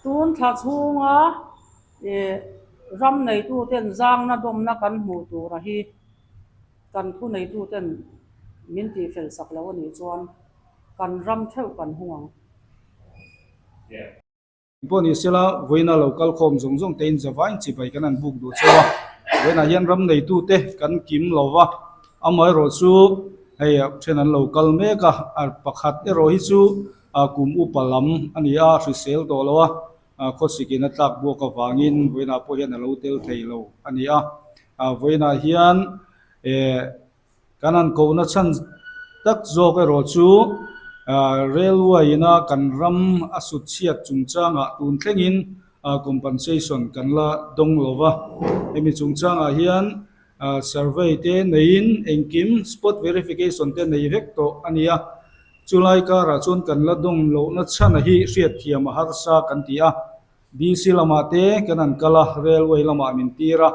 tun thla chunga ram nei tu ten zang na dom na kan hmu tur a hi kan thu nei tu ten min ti fel sak lo ani chuan kan ram theuh kan huang Poni sila voina local khom zong zong tein zawain chi bai kan an buk du chawa voina hian ram nei tu te kan kim lova amai ro chu hei then an local meka ar pakhat ero hi chu kum upalam ani a hrisel to lowa khosikina tlak buka wangin voina po hian alo tel thei lo ani a voina hian kanan ko na chan tak zok ero chu railway na kan ram asut chiat chungchanga tun thlengin compensation kan la dong lova emi chungchanga hian survey te nein engkim spot verification te nei vek to ania chulai ka ra chun kan la dong lo na chana hi hriat thiam har sa kan tia BC lama te kanan kala railway lama min tira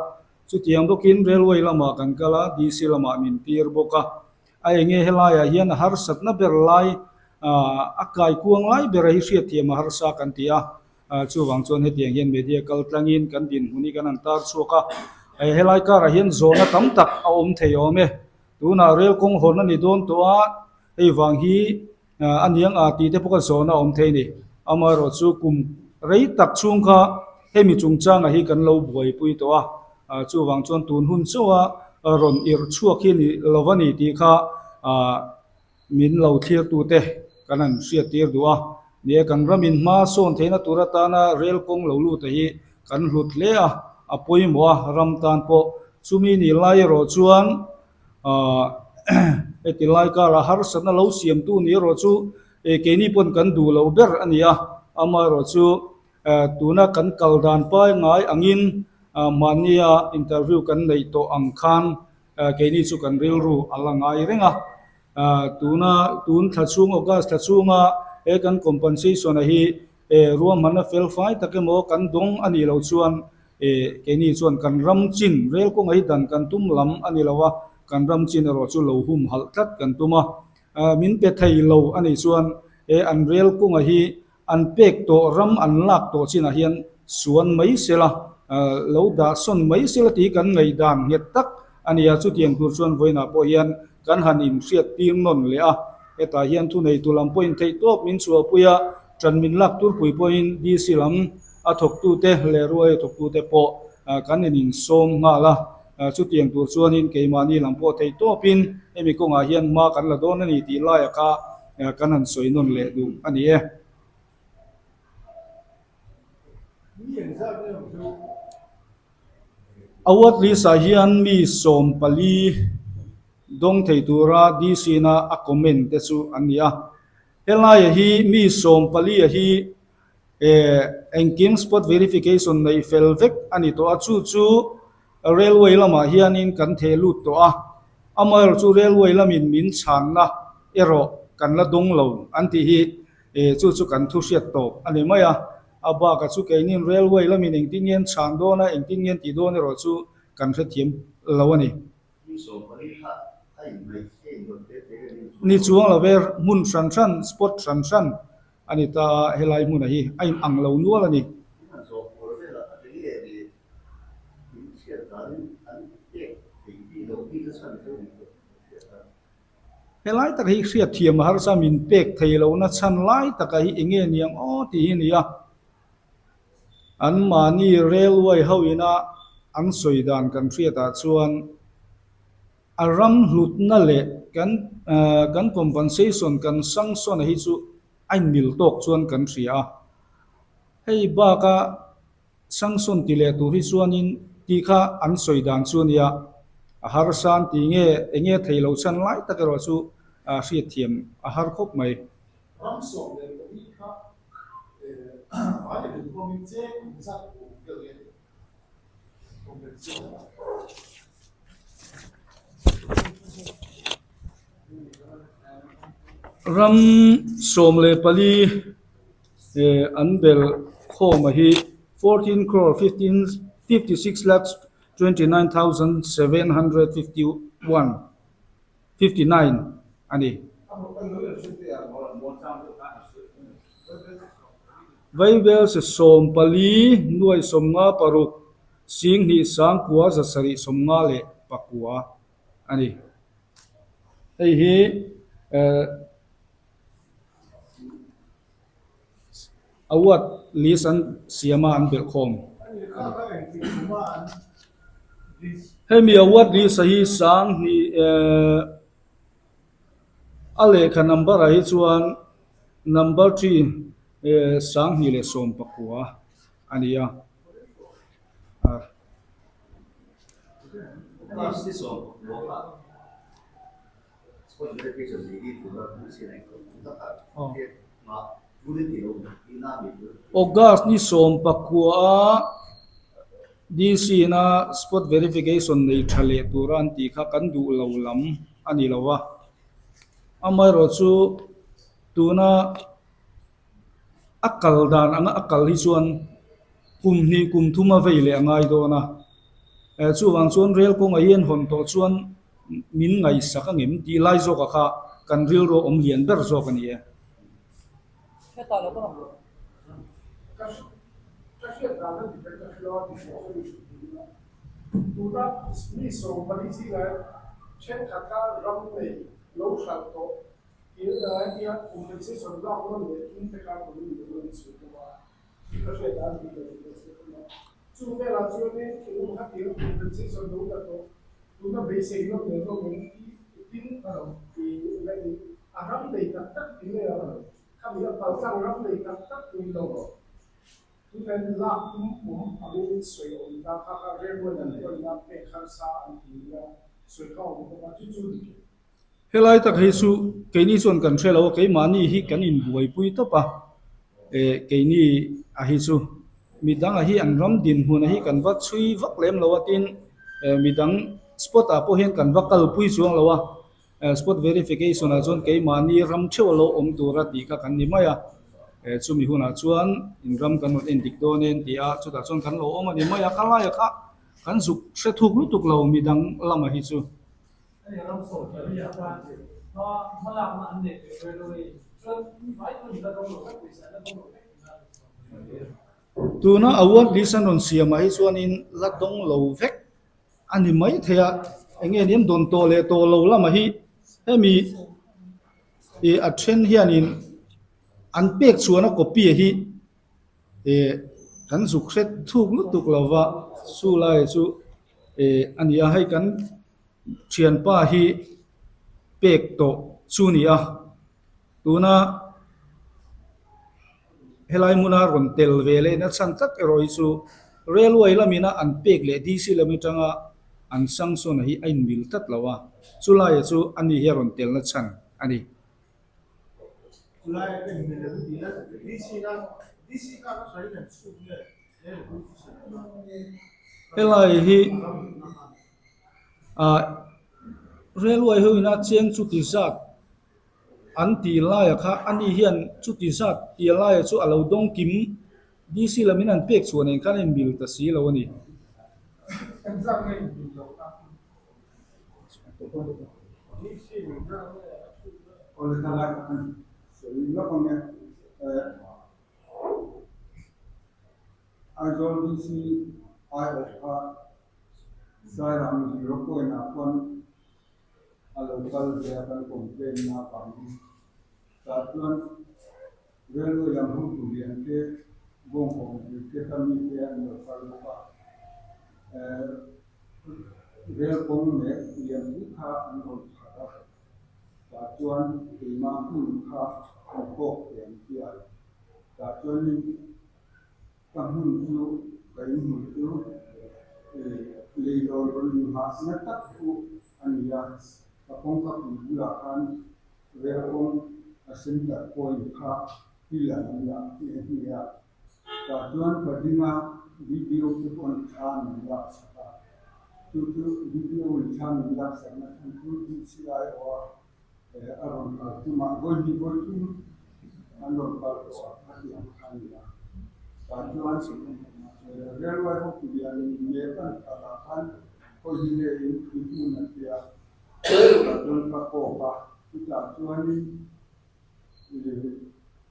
chu tiang dokin railway lama kan kala BC lama min tir boka ai nge helaya hian har satna ber lai akai kuang lai ber hi hriat thiam har sa kan tia chu wang chon he tiang hian media kal tlangin kan din huni kan an tar chuka ai helai ka ra hian zona tam tak a om thei ome tuna rail kong hon ani don to a ei wang hi aniang a ti te poka zona om thei ni amaro chu kum rei tak chung kha hemi chungchang a hi kan lo buai pui to a chu wang chon tun hun chuwa ron ir chuak hi ni lovani ti kha min lo thlir tu te kanan hriat tir duwa ne kan ramin ma son theina turata na rail kong lo lu te hi kan hlut le a apoi mo ram tan po chumi ni lai ro chuan eti lai ka ra har sana lo siam tu ni ro chu ke ni pon kan du lo ber ania ama ro chu tuna kan kaldan pai ngai angin mania interview kan nei to ang khan ke ni chu kan ril ru alangai renga tun thachung ogas thachunga kan compensation a hi ruam mana fel fai takemo kan dong ani lo chuan ke ni chuan kan ram chin rel ko ngai dan kan tum lam ani lawa kan ram chin ro chu lo hum hal tat kan tuma min pe thei lo ani chuan an rel ko ngai an pek to ram an lak to chin a hian suan mai sela lo da son mai sela ti kan ngai dan het tak ania chu tiang tur chuan voina po hian kan han in hriat tim non le a eta hian thu nei tulam point thei top min chua puya tran min lak tur pui point di silam a thok tu te le ruai thok tu te po kan in som nga la chu tiang tur chuan in keimani lampo thei topin emi ko nga hian ma kan la don ani ti la ya ka kan han soi non le du ani e awat li sa hian mi som pali dong thei tura di sina a comment te chu ania helai hi mi som pali hi engkim spot verification nei felvek ani to a chu railway lama hian in kan thelu to a amal chu railway lamin min chan na ero kan la dong lo anti hi chu kan thu hriat to ani maya aba ka chu keinin railway lamin engtingen chan do na engtingen ti do ne ro chu kan hre thiam lo ani ni chuang la ver mun san spot san ani ta helai mun hi ai ang lo nual ani helai tak hi hriat thiam har sa min pek thei lo na chan lai tak hi enge niang o ti hi nia an mani railway hoina an soidan kan hriata chuan aram hlut na le kan compensation kan sanction hi chu ai mil tok chuan kan thria hei ba ka sanction ti le tu hi chuan in ti kha an soidan chuan ya har san ti nge enge theilo chan lai tak ro chu hriat thiam a har khop mai ram so le ti kha ai le ko mi che za ko ke le ram somle pali anbel khoma hi 14 crore 56 lakhs 29,751 59 ani vei bel se som pali nuai som nga paruk sing hi sang kwa za sari som nga le pakua ani hei hi awat lisan siama an bel khom hei mi awat li sahi sang ni ale kha number ai chuan number 3 sang hi le som pakua ania August ni som pakua DC na spot verification nei thale turan ti kha kan du lo lam ani lawa amai ro chu tuna akal dan anga akal hi chuan kum ni kum thuma veile angai do na chu wang chuan rel kong aien hon to chuan min ngai saka ngem ti lai zo ka kha kan ril ro om lian ber zo kan ye Tuna ni so polisi la chen khata ram nei lo sal to in da dia compensation la ko ne in te ka ko ni ni so to ba ko se da ni chu ve la chu ne ki u ha ti compensation do da to tuna basic no ne to ne tin ki le ni a ram nei ta tak ti ne ya ka mi pa sang ram nei ta tak ti lo nên là cũng phải sử dụng các cái nguồn năng lượng để khai sáng thì sử dụng các cái chú ý helai tak hi su ke ni chuan kan thelo ke mani hi kan in buai pui to pa ke ni a hi chu midang a hi an ram din hun hi kan va chui vak lem lo atin midang spot a po hen kan vakal pui chuang lo wa spot verification a chon ke mani ram theu lo om tura ti ka kan ni maya chu mi huna chuan in ram kan in dik do nen ti a chu ta chon kan lo om ani maya kala ya kha kan zuk se thuk lu tuk lo midang lama hi chu tuna awat lisan on siama hi chuan in la dong lo vek ani mai thea enge niam don to le to lo lama hi hemi a then hianin an pek chuan a copy hi kan zuk set thuk lu tuk lova su lai chu ani a hai kan thian pa hi pek to chu ni a tuna helai muna ron tel vele na chan tak eroi chu railway lamina an pek le DC lamitanga an sang so na hi ain mil tat lawa chu lai chu ani he ron tel na chan ani helai hi railway hu ina cheng chu ti zat an ti lai kha ani hian chu ti zat ti lai chu alo dong kim DC lamin an pek chuan en kan en bil ta si lo ni Rel kong ne lian bu kha an hol kha ta chuan ti ma hun kha an kok lian tia ta chuan ni ka hun chu kai hun chu le do ron ha na tak ku an ya ka kong ka ku la khan rel kong asin ta koi kha ti la ya ti ya ta chuan ka dinga video chu on khan ya to video will turn in that segment including CI or around to my going and on part of Canada. But you answer railway hope to be an American Kalakan for the in India. Don't Pacopa, 2020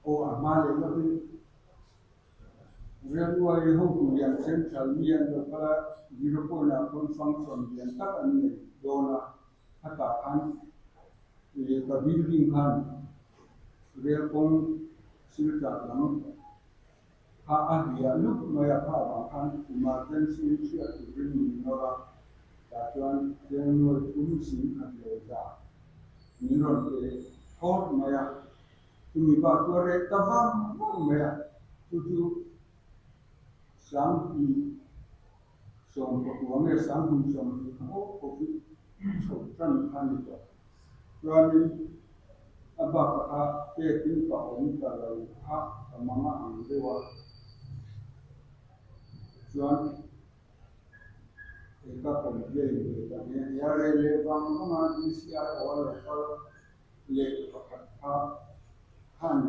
or Amali railway ho ku yang central mian lo kala zero point na kon function yang tak an ne dona hata kan ye ka building kan rail kon silta lam ha a dia lu no ya pa ba kan emergency sia tu rin no ra ta chuan railway kun sin a le da ni ron te hot ma ya tu mi ba tu re ta ba mo me ya tu sáng thì sống của người sáng cùng sống thì không có cái sống chân thân gì đó cho nên anh bà cả cái tiếng bảo ông ta là hát mà mà ăn đâyว่าcho nên cái phần dễ cái này nhà lệ vang nó mà đi xia ở là có lệ các han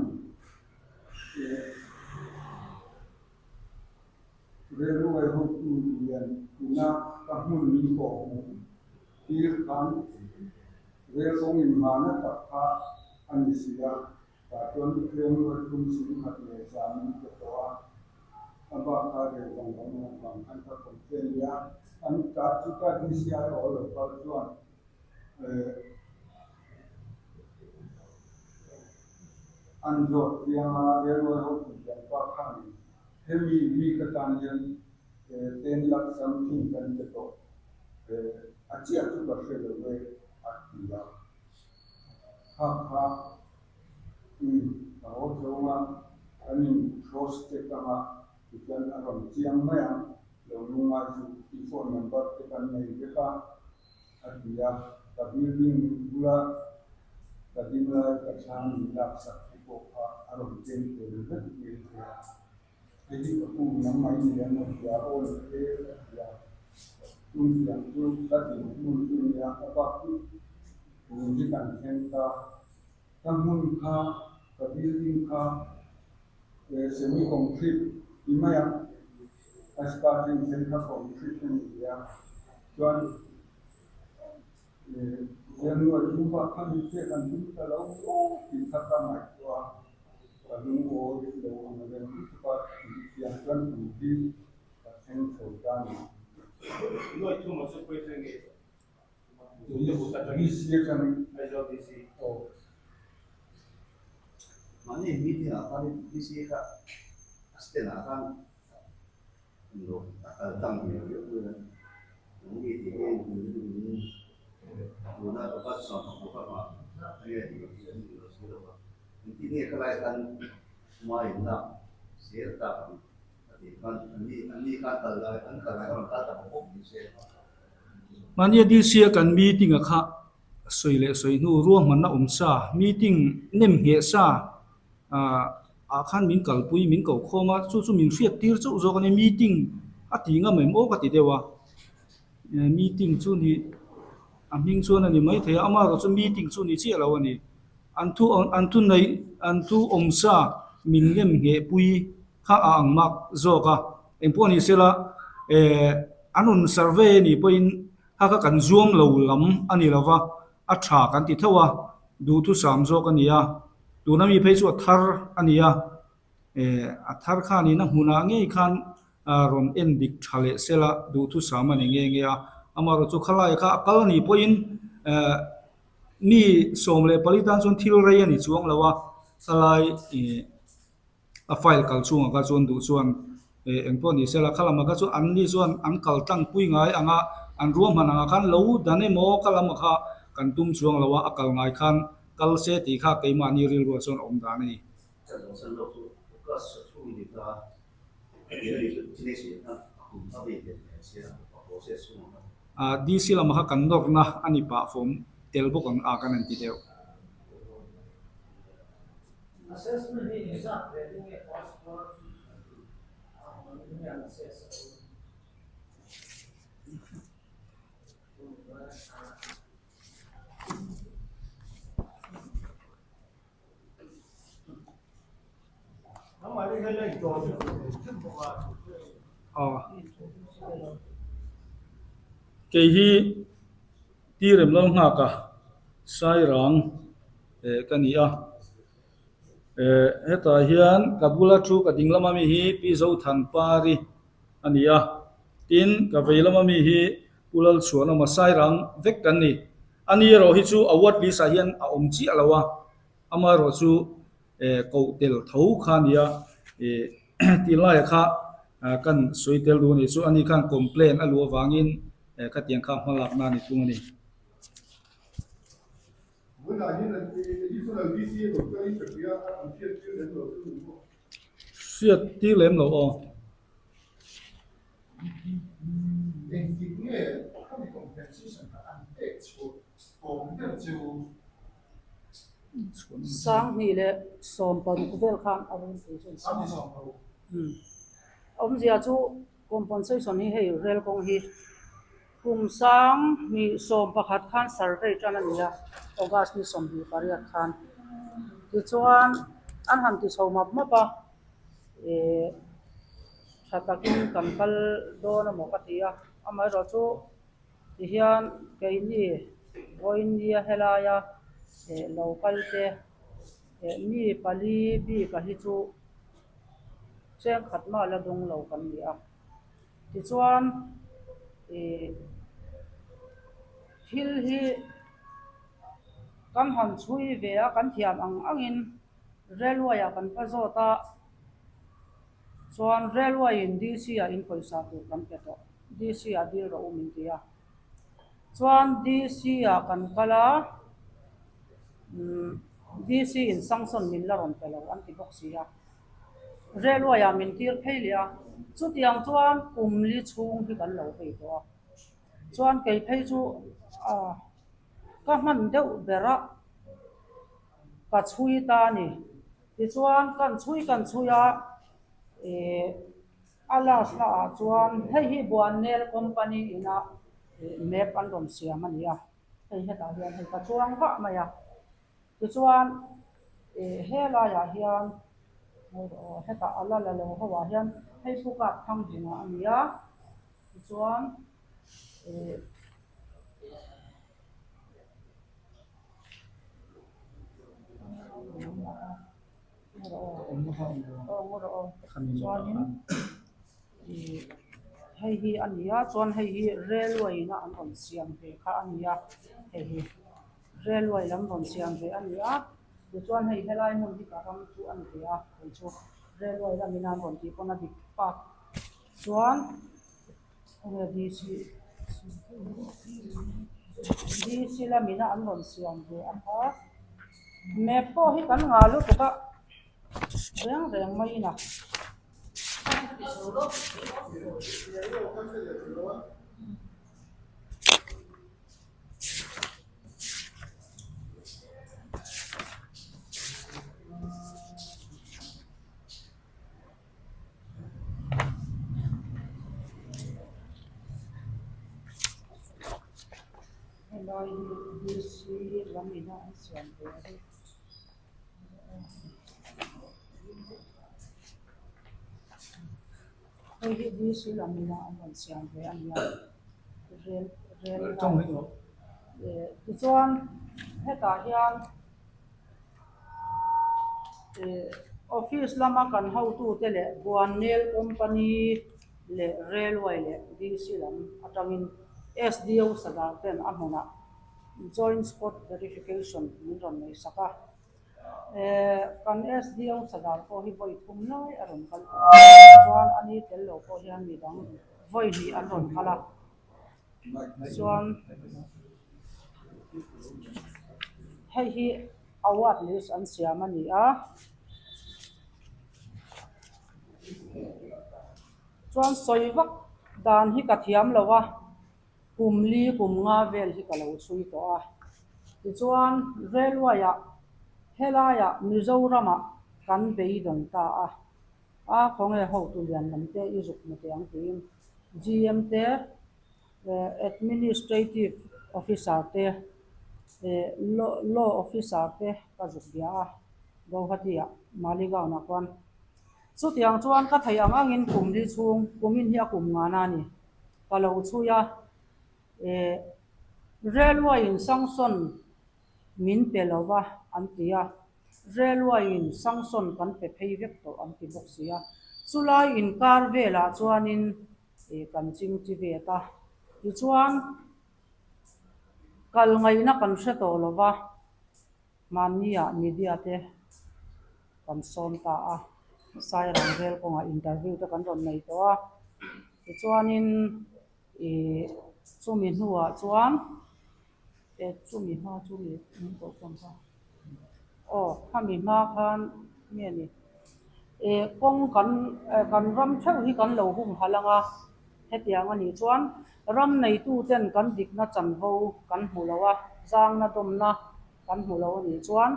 railway ho tu lian na ka mun ni ko tir kan rail kong in ma na ta kha ani sia ta ton railway tum sin khat le jam ko to aba ka re wang wang an ta ko chen ya an ta chu ka di sia ro lo pa chuan an jo ya railway ho tu ya pa khan hemi mi ka tan yan 10 lakh something kan to achia tu ka shele we atia ha ha ho choma ani cross te kama ikan aram chiang ma yang lo lunga ju phone number te kan nei te ka atia ka building bula ka dimla ka chan lak sak ko ka aram chen te le te jadi aku nama ini yang dia oleh dia yang tu tadi mungkin yang apa tu menunjukkan kita kampung ka building ka semi concrete lima yang starting center concrete dia tuan yang luar jumpa kan itu kan kita kalau kita ramai tua Kadung ko itu orang cepat yang kan mungkin pasien sultan. Itu masuk kuesion gitu. Jadi isi kan Aja bisi. oh Mana meeting apa ni bisi ka asten akan untuk tang ni juga. Mungkin dia ini guna dapat sama apa dia di sini sudah. Ini kelaikan main nak serta ini kan terlalu kelaikan kata pokok ni saya. mania di sia kan meeting a kha soi le soi nu ruang man na sa meeting nem he sa a khan min kal pui min ko khoma chu min fiat tir chu zo kan meeting a ti nga mem o ka ti dewa meeting chu ni a ming chu na ni mai the ama ka chu meeting chu ni chi lo ni antu nei antu omsa min lem nge pui kha ang mak zo ka emponi sela anun survey ni poin ha ka kan zoom lo lam ani lawa a tha kan ti thawa du tu sam zo kan ya tu na mi phei chu thar ania a thar kha ni na huna nge khan ron en dik thale sela du tu sam ani nge nge amaro chu khalai kha kal ni poin ni somle palitan chun thil rai ani chuang lawa salai a file kal chunga ka chun du chuan engpo ni sela khalama ka chu an ni chuan an kal tang pui ngai anga an ruam hananga khan lo dane mo kalama kha kan tum chuang lawa akal ngai khan kal se ti kha keima ni ril ro chuan om dan ni 这种生肉素个是处理的，因为这些呢，他们也些某些素嘛。di sila maka kan dor na ani pa form tel bok ang akan an ti deu assessment ni isa pwedeng i-passport yan assess ang mali ka lang ito cái hi ti rem lo nga ka sai rang cái ni a heta hian kabula thu ka dinglama mi hi pi zo than pari ania tin ka veilama mi hi pulal chuan ma sai rang vek kan ni ani ro hi chu awat li sa hian a om chi alawa ama ro chu ko tel tho khania ti lai kha kan soitel du ni chu ani khan complain alu wangin ka tiang kha hmalak na ni thung ni Với lại như là đi xuống là đi xe của cái thực hiện ăn thiệt chứ đến rồi cái gì không? siat ti lem lo o Đến cái nghe không bị compensation là ăn tết của cũng được chứ. sang ni le som pan ku vel khan compensation Ăn đi xong rồi. zia chu compensation hi hei rel kong hi kum sang mi som pakhat khan survey tan ania august ni som bi pariat khan ti chuan an han ti so map mapa thatakin kankal do na mo katia amai ro chu ti hian ke ni voin dia helaya local te mi pali bi ka hi chu cheng khatma la dong lo kan lia ti chuan thil hi kan han chui ve a kan thiam angin railway a kan pa zota chuan railway in dc a in paisa tu kan peto dc a dir ro min tia chuan dc a kan kala dc in sangson min la ron pelo an ti bok sia railway a min tir pheilia chu tiang chuan kumli chung hi kan lo ve to chuan kei phei chu ka man deuh bera ka chui ta ni ti chuan kan chuia alas la chuan hei hi buannel company ina map an ron siam ania hei heta hian hei ka chuang va maya ti chuan hela ya hian heta ala la lo hawa hian hei puka thang dinga ania ti chuan chuanin hei hi ania chuan hei hi railway na an ron siam ve kha ania hei hi railway lam ron siam ve ania ti chuan hei helai mun hi ka ram chu an ve a hei chu railway lam ina ron ti pona dik pa chuan dc lam ina an ron siam ve a kha map po hi kan nga lu tuka reng mai na helai dc lam ina an siam ve hei hi dc lam ina an ron siam ve ania rel trong hi ti chuan heta hian office lama kan ho tu te le buannel company le railway le dc lam atangin sdo sadar ten amona joint spot verification min ron nei saka kan sdo sadar ko hi voi thum lai aron kal chuan ani tel lo ko hian mi dang voi hi an ron kala chuan hei hi award list an siam ani a chuan soivak dan hi ka thiam lowa kumli kumnga vel hi ka lo sui to a ti chuan railway a helaya mizorama kan bei dong ta a khonge ho tu lian lam te i zuk na te ang tim gm te administrative officer te law officer te ka zuk dia a gauhatia maligaw na kwan chu tiang chuan ka thei angin kumli chung kumin hi a kum nga na ni ka lo chuya railway in sangson min pelowa an tia railway in sangson kan pe phei vek to an ti bok sia chulai in kar vela chuanin kan ching chi ve ta ti chuan kal ngai na kan hre to lova mania media te kan som ta a sai rang vel konga interview te kan ron nei to a ti chuanin chumi hnuwa chuan chumi hma chumi ko kan ka khami hma khan nge ni kong kan ram thau hi kan lo hum halanga hetiang ani chuan ram nei tu ten kan dik na chan vo kan hmulawa zang na dom na kan hmulo ani chuan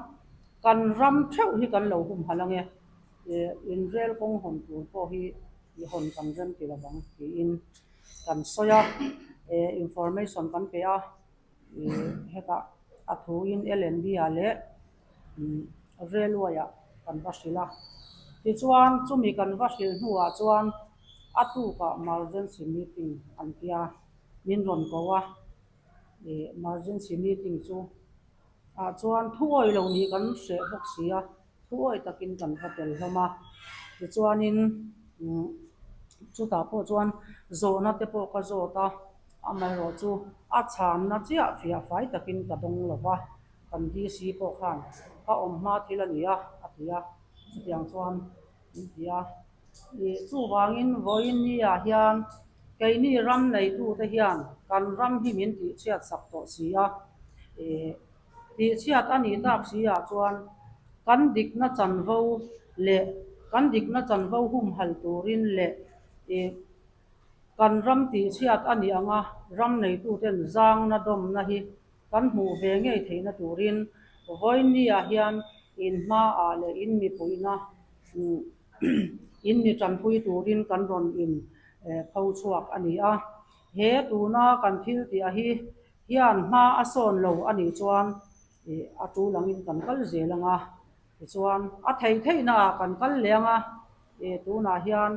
kan ram thau hi kan lo hum halange in rel kong hon tur po hi hon kan ren ti lawang ti in kan soya information kan pe a heta athu in LNB ale railway a kan vasila ti chuan chumi kan vasil hnuwa chuan atu ka emergency meeting an tia min ron kowa emergency meeting chu chuan thuoi lo ni kan hre bok sia thuoi takin kan vatel hloma ti chuanin chuta po chuan zona te po ka zota amai ro chu a chan na chia fia fai takin ka dong lova kan DC po khan ka omma thilania atia chutiang chuan india chu wangin voin ni a hian keini ram nei tu te hian kan ram hi min ti chiat sak to sia ti chiat ani tak sia chuan kan dik na chan vo le kan dik na chan vo hum hal turin le kan ram ti chiat ani anga ram nei tu ten zang na dom na hi kan hmu ve ngei theina turin voin ni a hian in ma a le in mi puina in mi tran pui turin kan ron in phau chuak ani a he tuna kan thil ti a hi hian ma a son lo ani chuan a tu langin kan kal zelanga chuan a thei na kan kal lenga tuna hian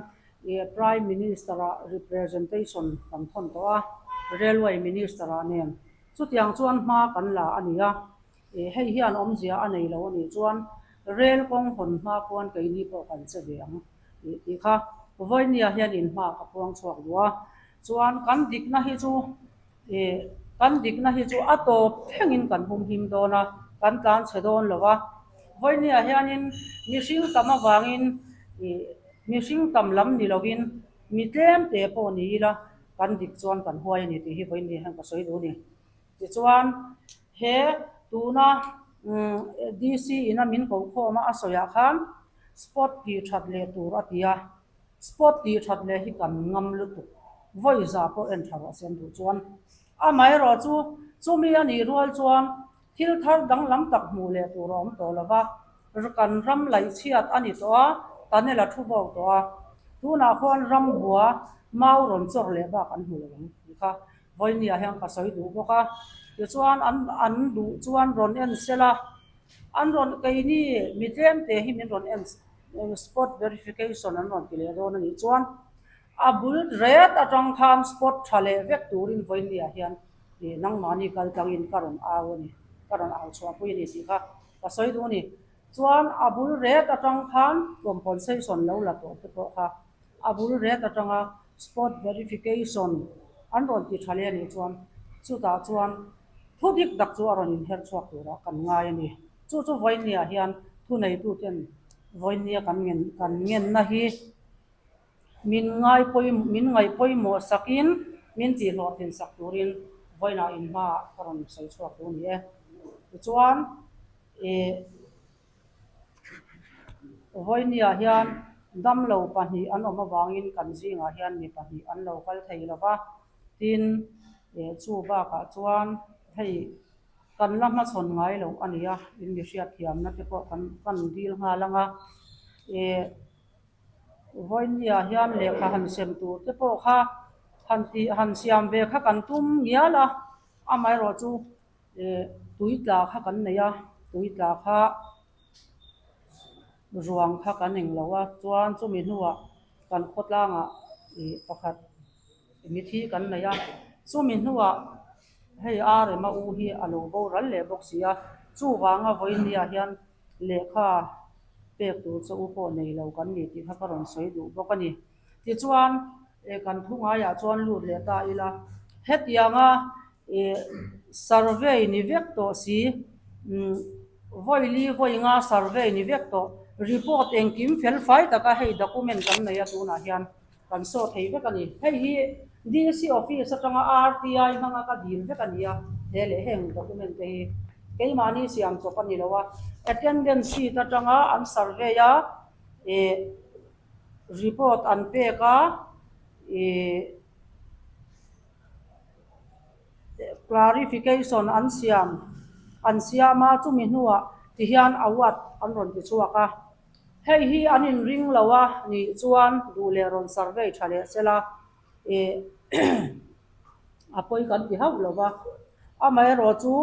prime minister representation kan thon to a railway minister nen chutiang chuan ma kan la ania hei hian omzia anei lo ani chuan rail kong hon ma puan keini po kan che veang ti kha voinia hian in ma ka puang chuak lua chuan kan dik na hi chu ato phengin kan hum him dona kan tlan chedon lova voinia hianin mihring tama wangin mihring tam lam ni lovin mi tlem te po ni la kan dik chuan kan huai ni ti hi voinia han ka soi du ni ti chuan he tuna DC ina min ko khoma asoya khan sport ki that le tur atia sport ki that le hi kan ngam lu tu voi za po en thara sen du chuan a mai ro chu chumi ani rual chuan thil thar dang lam tak mu le tu rom to lawa kan ram lai chiat ani to a tanela thu bo to a tuna khon ram bua mau ron chor le ba kan hu lawang kha voinia hang ka soi du boka ti chuan an du chuan ron en sela an ron keini mitlem te hi min ron en spot verification an ron tile ron ani chuan abul red atang kham spot thale vek turin voinia hian nang mani kal tangin karon awani karon aw chwa pui ni ti kha ka soi du ni chuan abul red atang khan compensation lo la to te po kha abul red atanga spot verification an ron ti thale ani chuan chuta chuan thudik dak chu aron in her chuak tura kan ngai ani chu voinia hian thu nei tu ten voinia kan ngen na hi min ngai poi mo sakin min ti lo tin sak turin voina in ma karon sai chuak tu ni chuan voinia hian dam lo pahni an oma wangin kan jinga hian mi pahni an lo kal thei lova tin chu ba ka chuan hei kan lama chon ngai lo ania in mi hriat thiam na te po kan dil nga langa voinia hian lekha han sem tur te po kha han siam ve kha kan tum ngiala amai ro chu tuitla kha kan neya tuitla kha ruang kha kan eng lowa chuan chu mi hnuwa kan khotlanga pakhat mi thi kan neya chu mi hnuwa hei are ma u hi alo bo ral le box sia chu wanga voinia hian เลขาเปกตูจะอุปโในเรากันนี่ที่พระกรณสวยดูบอกกันนี่ที่จวนกันทุ่งหายาจวนลูดเลตาอีละเฮ็ดยังsurvey นี่เวกโตสีvoi nga survey ni vek to report engkim fel fai taka hei document kan nei atuna hian kan so thei vek ani hei hi DC office atanga RTI manga ka dil vek ania hele heng document te hi keimani siam to pani lowa attendance sheet atanga an survey ya report an pe ka clarification an siama chumi hnuwa ti hian awat an ron ti chuaka hei hi anin ring lawa ni chuan du le ron survey thale sela apoi kan ti hau lawa amai ro chu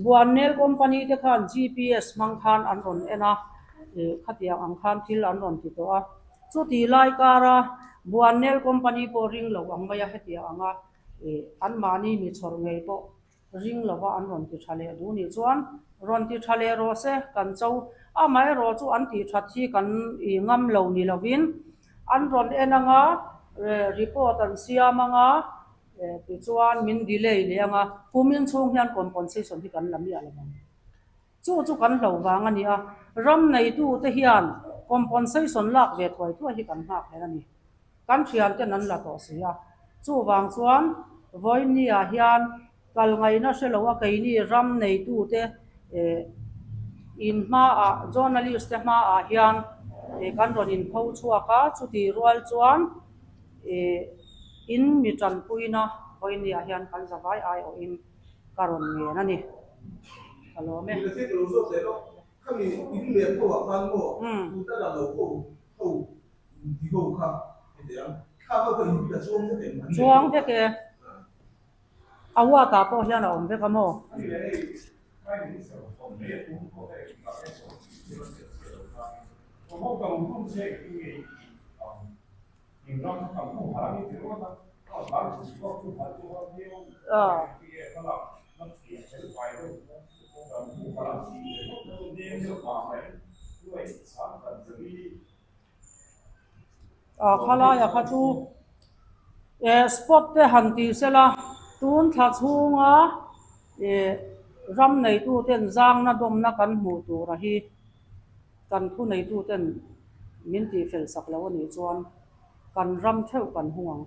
buannel company te khan GPS mang khan an ron ena khatiang ang khan thil an ron ti to a chu ti lai kara buannel company po ring lo ang maya hetia anga an mani mi chhor ngei po ring lova an ron ti thale du ni chuan ron ti thale ro se kan chau amai ro chu an ti thathi kan I ngam lo ni lovin an ron enanga report an siamanga ti chuan min delay leanga pumin chung hian compensation hi kan lamia lamang chu kan lo wang ani a ram nei tu te hian compensation lak ve thoi tu hi kan hak he ani kan thian te nan la to sia chu wang chuan voinia hian kal ngai na selowa kaini ram nei tu te in ma a journalist te ma a hian kan ron in pho chuaka chuti rual chuan in mi tan puina voinia hian kan zawai ai o in karon nge na ni hello me你的这个时候谁咯？看你一定没有过翻过，不得了后以后看，这样看到可以比较中这点嘛。 chuang ve ke awa ta po hian a om ve ka mo 我们讲公司因为平常讲不好的，比如说到哪里去过不好就没有毕业看到那也是坏的，不好的是那些话呢，因为产品这里。khala ya kha chu spot te han ti sela tun thla chunga ram nei tu ten zang na dom na kan mu tu ra hi kan thu nei tu ten min ti fel sak lo ni chuan kan ram theu kan huang